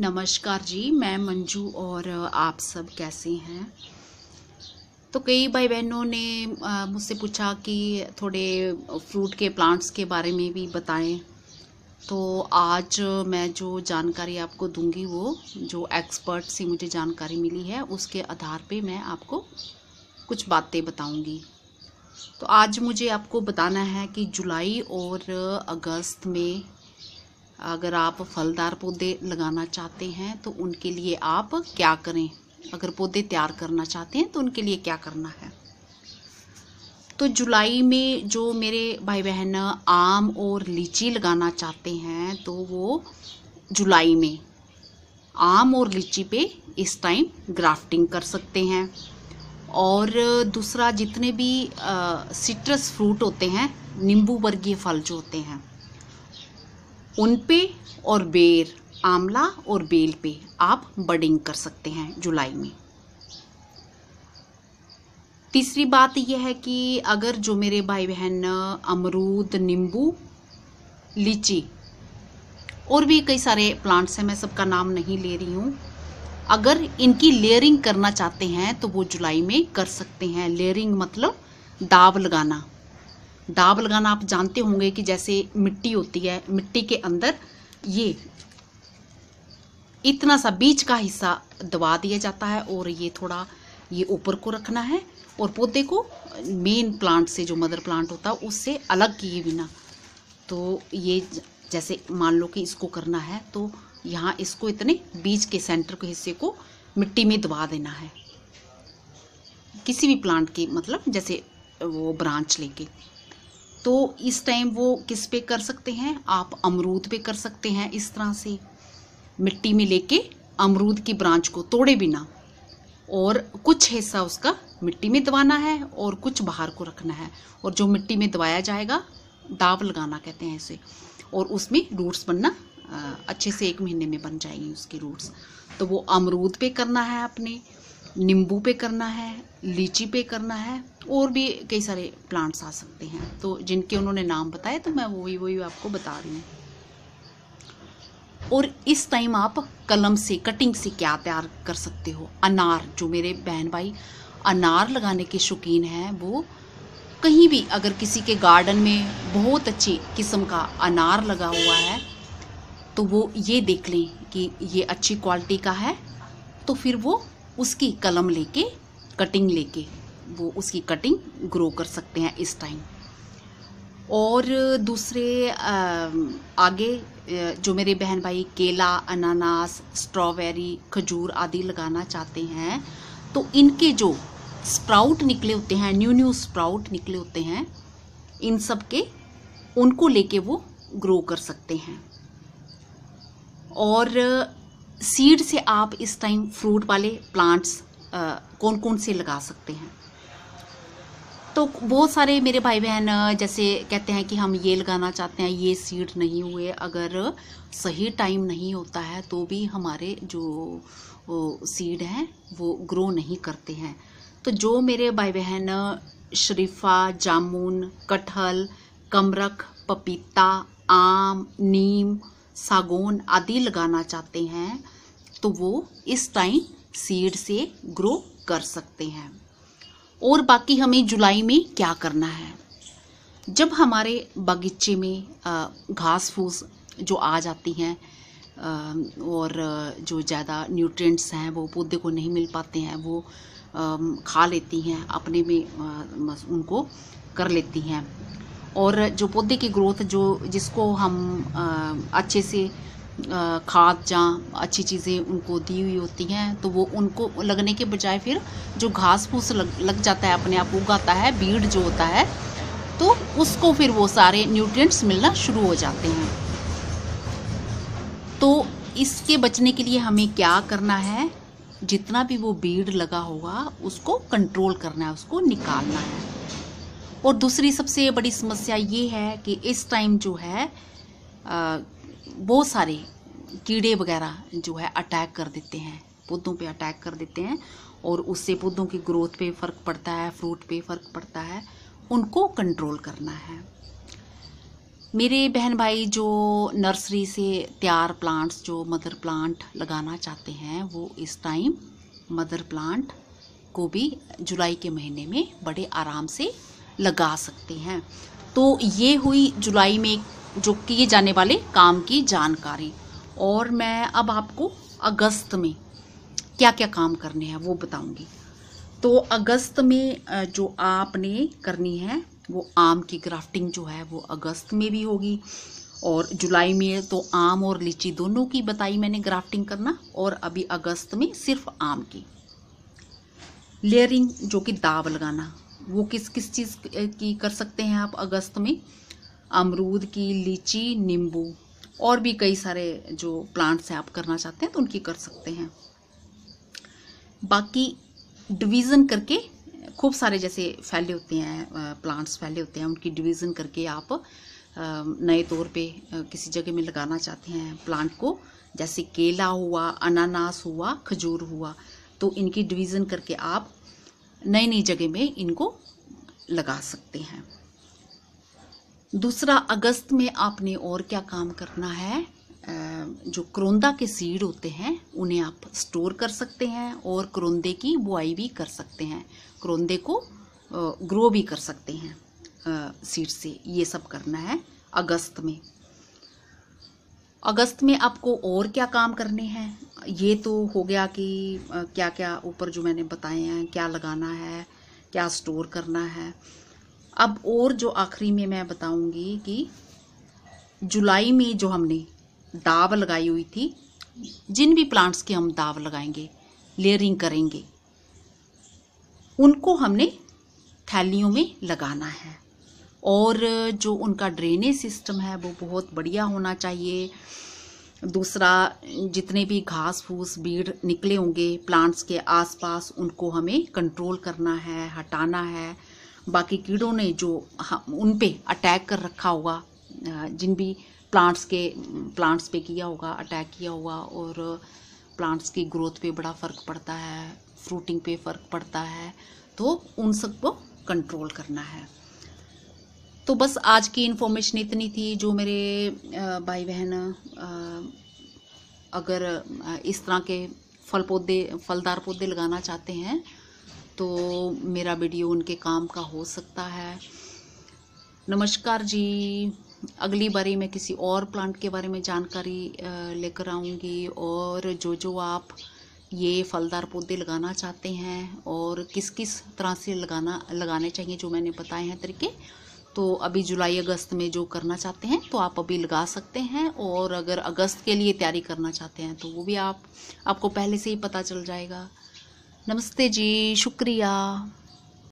नमस्कार जी, मैं मंजू और आप सब कैसे हैं। तो कई भाई बहनों ने मुझसे पूछा कि थोड़े फ्रूट के प्लांट्स के बारे में भी बताएं। तो आज मैं जो जानकारी आपको दूंगी वो जो एक्सपर्ट से मुझे जानकारी मिली है उसके आधार पे मैं आपको कुछ बातें बताऊंगी। तो आज मुझे आपको बताना है कि जुलाई और अगस्त में अगर आप फलदार पौधे लगाना चाहते हैं तो उनके लिए आप क्या करें। अगर पौधे तैयार करना चाहते हैं तो उनके लिए क्या करना है। तो जुलाई में जो मेरे भाई बहन आम और लीची लगाना चाहते हैं तो वो जुलाई में आम और लीची पे इस टाइम ग्राफ्टिंग कर सकते हैं। और दूसरा, जितने भी सिट्रस फ्रूट होते हैं, नींबू वर्गीय फल जो होते हैं, उन पे और बेर, आंवला और बेल पे आप बडिंग कर सकते हैं जुलाई में। तीसरी बात यह है कि अगर जो मेरे भाई बहन अमरूद, नींबू, लीची और भी कई सारे प्लांट्स हैं, मैं सबका नाम नहीं ले रही हूँ, अगर इनकी लेयरिंग करना चाहते हैं तो वो जुलाई में कर सकते हैं। लेयरिंग मतलब दाब लगाना। दाब लगाना आप जानते होंगे कि जैसे मिट्टी होती है, मिट्टी के अंदर ये इतना सा बीच का हिस्सा दबा दिया जाता है और ये थोड़ा ये ऊपर को रखना है और पौधे को मेन प्लांट से, जो मदर प्लांट होता है, उससे अलग किए बिना। तो ये जैसे मान लो कि इसको करना है तो यहाँ इसको इतने बीच के सेंटर के हिस्से को मिट्टी में दबा देना है, किसी भी प्लांट की, मतलब जैसे वो ब्रांच लेके। तो इस टाइम वो किस पे कर सकते हैं, आप अमरूद पे कर सकते हैं। इस तरह से मिट्टी में लेके अमरूद की ब्रांच को तोड़े बिना और कुछ हिस्सा उसका मिट्टी में दबाना है और कुछ बाहर को रखना है। और जो मिट्टी में दबाया जाएगा, दाब लगाना कहते हैं इसे, और उसमें रूट्स बनना अच्छे से 1 महीने में बन जाएंगी उसकी रूट्स। तो वो अमरूद पे करना है, अपने नींबू पे करना है, लीची पे करना है, और भी कई सारे प्लांट्स आ सकते हैं। तो जिनके उन्होंने नाम बताए तो मैं वही आपको बता रही हूँ। और इस टाइम आप कलम से, कटिंग से क्या तैयार कर सकते हो। अनार, जो मेरे बहन भाई अनार लगाने के शौकीन हैं, वो कहीं भी अगर किसी के गार्डन में बहुत अच्छी किस्म का अनार लगा हुआ है तो वो ये देख लें कि ये अच्छी क्वालिटी का है, तो फिर वो उसकी कलम लेके, कटिंग लेके वो उसकी कटिंग ग्रो कर सकते हैं इस टाइम। और दूसरे आगे जो मेरे बहन भाई केला, अनानास, स्ट्रॉबेरी, खजूर आदि लगाना चाहते हैं तो इनके जो स्प्राउट निकले होते हैं, न्यू स्प्राउट निकले होते हैं, इन सब के उनको लेके वो ग्रो कर सकते हैं। और सीड से आप इस टाइम फ्रूट वाले प्लांट्स कौन कौन से लगा सकते हैं। तो बहुत सारे मेरे भाई बहन जैसे कहते हैं कि हम ये लगाना चाहते हैं, ये सीड नहीं हुए। अगर सही टाइम नहीं होता है तो भी हमारे जो सीड हैं वो ग्रो नहीं करते हैं। तो जो मेरे भाई बहन शरीफा, जामुन, कटहल, कमरख, पपीता, आम, नीम, सागौन आदि लगाना चाहते हैं तो वो इस टाइम सीड से ग्रो कर सकते हैं। और बाकी हमें जुलाई में क्या करना है, जब हमारे बागीचे में घास फूस जो आ जाती हैं और जो ज़्यादा न्यूट्रिएंट्स हैं वो पौधे को नहीं मिल पाते हैं, वो खा लेती हैं, अपने में उनको कर लेती हैं। और जो पौधे की ग्रोथ, जो जिसको हम अच्छे से खाद जहाँ अच्छी चीज़ें उनको दी हुई होती हैं, तो वो उनको लगने के बजाय फिर जो घास फूस लग जाता है, अपने आप उगाता है, बीड जो होता है, तो उसको फिर वो सारे न्यूट्रिएंट्स मिलना शुरू हो जाते हैं। तो इसके बचने के लिए हमें क्या करना है, जितना भी वो बीड लगा होगा उसको कंट्रोल करना है, उसको निकालना है। और दूसरी सबसे बड़ी समस्या ये है कि इस टाइम जो है बहुत सारे कीड़े वगैरह जो है अटैक कर देते हैं, पौधों पे अटैक कर देते हैं, और उससे पौधों की ग्रोथ पे फ़र्क पड़ता है, फ्रूट पे फ़र्क पड़ता है। उनको कंट्रोल करना है। मेरे बहन भाई जो नर्सरी से तैयार प्लांट्स जो मदर प्लांट लगाना चाहते हैं वो इस टाइम मदर प्लांट को भी जुलाई के महीने में बड़े आराम से लगा सकते हैं। तो ये हुई जुलाई में जो किए जाने वाले काम की जानकारी। और मैं अब आपको अगस्त में क्या क्या काम करने हैं वो बताऊंगी। तो अगस्त में जो आपने करनी है वो आम की ग्राफ्टिंग जो है वो अगस्त में भी होगी, और जुलाई में तो आम और लीची दोनों की बताई मैंने ग्राफ्टिंग करना, और अभी अगस्त में सिर्फ आम की। लेयरिंग जो कि दाव लगाना, वो किस किस चीज़ की कर सकते हैं आप अगस्त में? अमरूद की, लीची, नींबू और भी कई सारे जो प्लांट्स हैं आप करना चाहते हैं तो उनकी कर सकते हैं। बाकी डिवीज़न करके खूब सारे जैसे फैले होते हैं प्लांट्स फैले होते हैं, उनकी डिवीज़न करके आप नए तौर पे किसी जगह में लगाना चाहते हैं प्लांट को, जैसे केला हुआ, अनानास हुआ, खजूर हुआ, तो इनकी डिवीज़न करके आप नई नई जगह में इनको लगा सकते हैं। दूसरा, अगस्त में आपने और क्या काम करना है? जो करोंदा के सीड होते हैं उन्हें आप स्टोर कर सकते हैं और करोंदे की बुआई भी कर सकते हैं, करोंदे को ग्रो भी कर सकते हैं सीड से। ये सब करना है अगस्त में। अगस्त में आपको और क्या काम करने हैं? ये तो हो गया कि क्या क्या ऊपर जो मैंने बताए हैं, क्या लगाना है, क्या स्टोर करना है। अब और जो आखिरी में मैं बताऊंगी कि जुलाई में जो हमने दाव लगाई हुई थी, जिन भी प्लांट्स के हम दाव लगाएंगे, लेयरिंग करेंगे, उनको हमने थैलियों में लगाना है। और जो उनका ड्रेनेज सिस्टम है वो बहुत बढ़िया होना चाहिए। दूसरा, जितने भी घास फूस बीड़ निकले होंगे प्लांट्स के आसपास उनको हमें कंट्रोल करना है, हटाना है। बाकी कीड़ों ने जो उन पे अटैक कर रखा होगा, जिन भी प्लांट्स पे किया होगा, अटैक किया होगा, और प्लांट्स की ग्रोथ पे बड़ा फ़र्क पड़ता है, फ्रूटिंग पे फ़र्क पड़ता है, तो उन सबको कंट्रोल करना है। तो बस आज की इन्फॉर्मेशन इतनी थी। जो मेरे भाई बहन अगर इस तरह के फलदार पौधे लगाना चाहते हैं तो मेरा वीडियो उनके काम का हो सकता है। नमस्कार जी। अगली बारी मैं किसी और प्लांट के बारे में जानकारी लेकर आऊँगी, और जो आप ये फलदार पौधे लगाना चाहते हैं और किस किस तरह से लगाने चाहिए जो मैंने बताए हैं तरीके, तो अभी जुलाई अगस्त में जो करना चाहते हैं तो आप अभी लगा सकते हैं। और अगर अगस्त के लिए तैयारी करना चाहते हैं तो वो भी आपको पहले से ही पता चल जाएगा। नमस्ते जी, शुक्रिया।